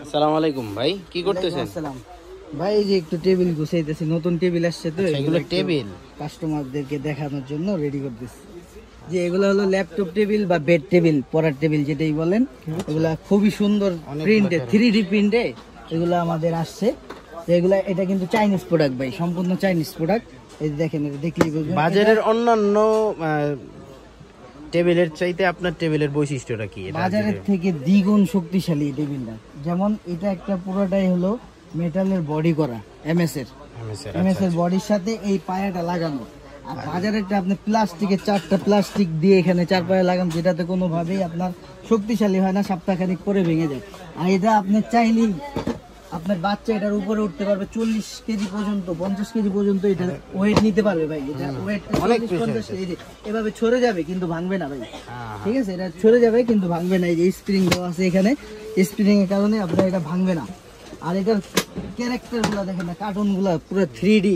আসসালামু আলাইকুম ভাই, কি করতেছেন? আসসালাম ভাই, এই যে একটু টেবিল গুছাইতেছি, নতুন টেবিল আসছে তো এগুলো টেবিল কাস্টমারদেরকে দেখানোর জন্য রেডি করতেছি। যে এগুলো হলো ল্যাপটপ টেবিল বা বেড টেবিল, পড়ার টেবিল যেটাই বলেন। এগুলা খুবই সুন্দর প্রিন্টে, 3D প্রিন্টে এগুলো আমাদের আসছে। এগুলা এটা কিন্তু চাইনিজ প্রোডাক্ট ভাই, সম্পূর্ণ চাইনিজ প্রোডাক্ট। এই দেখেন, এটা দেখলেই বুঝবেন। বাজারের অন্যান্য টেবিলের চাইতে আপনার টেবিলের বৈশিষ্ট্যটা কি? বাজারের থেকে দ্বিগুণ শক্তিশালী এই টেবিলটা। যেমন এটা একটা পুরোটাই হলো মেটালের বডি করা, এমএস এর বডির সাথে এই পায়াটা লাগানো। আর বাজারেরটা আপনি প্লাস্টিকের 4টা প্লাস্টিক দিয়ে এখানে 4 পায়া লাগান, যেটাতে কোনোভাবেই আপনার শক্তিশালী হয় না, সপ্তাহখানিক পরে ভেঙে যায়। আর এটা আপনি চাইলেই আপনার বাচ্চা এটার উপরে উঠতে পারবে, 40 কেজি পর্যন্ত, 50 কেজি পর্যন্ত এটার ওয়েট নিতে পারবে ভাই। এটা ওয়েট 40-50 কেজি এভাবে ছড়ে যাবে, কিন্তু ভাঙবে না ভাই। ঠিক আছে, এটা ছড়ে যাবে কিন্তু ভাঙবে না। এই যে স্প্রিং দেওয়া আছে এখানে, স্প্রিং এর কারণে আপনার এটা ভাঙবে না। আর এটার ক্যারেক্টার গুলা দেখেন না, কার্টুন গুলা পুরো 3D,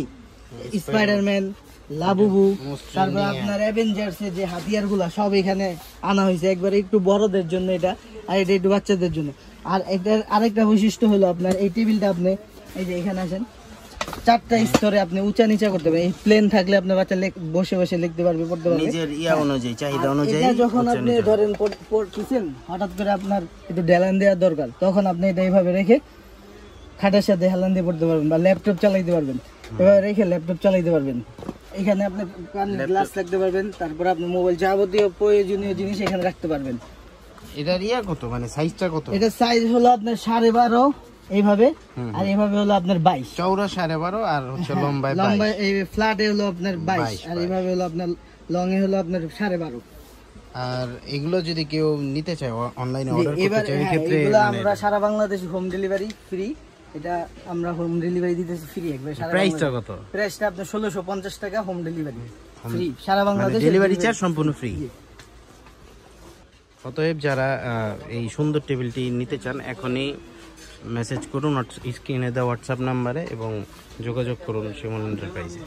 স্পাইডারম্যান, লাবুবু, তারপর আপনার অ্যাভেঞ্জার্স এর যে হাতিয়ার গুলা সব এখানে আনা হয়েছে, একবারে একটু বড়দের জন্য এটা, আর এটা একটু বাচ্চাদের জন্য। আর এটার আরেকটা বৈশিষ্ট্য হলো আপনার এই টেবিলটা, আপনি এই যে এখানে আসেন, 4টা স্তরে আপনি উঁচা নিচা করতে পারবেন। এই প্লেন থাকলে আপনার বাচ্চা বসে বসে লিখতে পারবে, পড়তে পারবে নিজের ইয়া অনুযায়ী, চাহিদা অনুযায়ী। এটা যখন আপনি ধরেন পড়তেছেন, হঠাৎ করে আপনার একটু ঢেলান দেওয়ার দরকার, তখন আপনি এটা এইভাবে রেখে খাটের সাথে হেলান দিয়ে পড়তে পারবেন, বা ল্যাপটপ চালাইতে পারবেন। এভাবে রেখে ল্যাপটপ চালাইতে পারবেন। এখানে আপনি গ্লাস রাখতে পারবেন, তারপর আপনি মোবাইল, যাবতীয় প্রয়োজনীয় জিনিস এখানে রাখতে পারবেন। এটার ইয়া কত, মানে সাইজটা কত? এটা সাইজ হলো আপনার 12.5 এইভাবে, আর এইভাবে হলো আপনার 22। চওড়া 12.5 আর হচ্ছে লম্বায় 22। লম্বায় এই ফ্ল্যাটে হলো আপনার 22, আর এইভাবে হলো আপনার লং এ হলো আপনার 12.5। আর এগুলো যদি কেউ নিতে চায়, অনলাইনে অর্ডার করতে চায়, এই ক্ষেত্রে এগুলো আমরা সারা বাংলাদেশে হোম ডেলিভারি ফ্রি। এটা আমরা হোম ডেলিভারি দিতেছি ফ্রি একবার। প্রাইসটা কত? প্রাইসটা আপনার 1650 টাকা, হোম ডেলিভারি ফ্রি সারা বাংলাদেশে, ডেলিভারি চার্জ সম্পূর্ণ ফ্রি। অতএব যারা এই সুন্দর টেবিলটি নিতে চান, এখনই মেসেজ করুন স্ক্রিনে দেওয়া হোয়াটসঅ্যাপ নাম্বারে এবং যোগাযোগ করুন শিমুল এন্টারপ্রাইজে।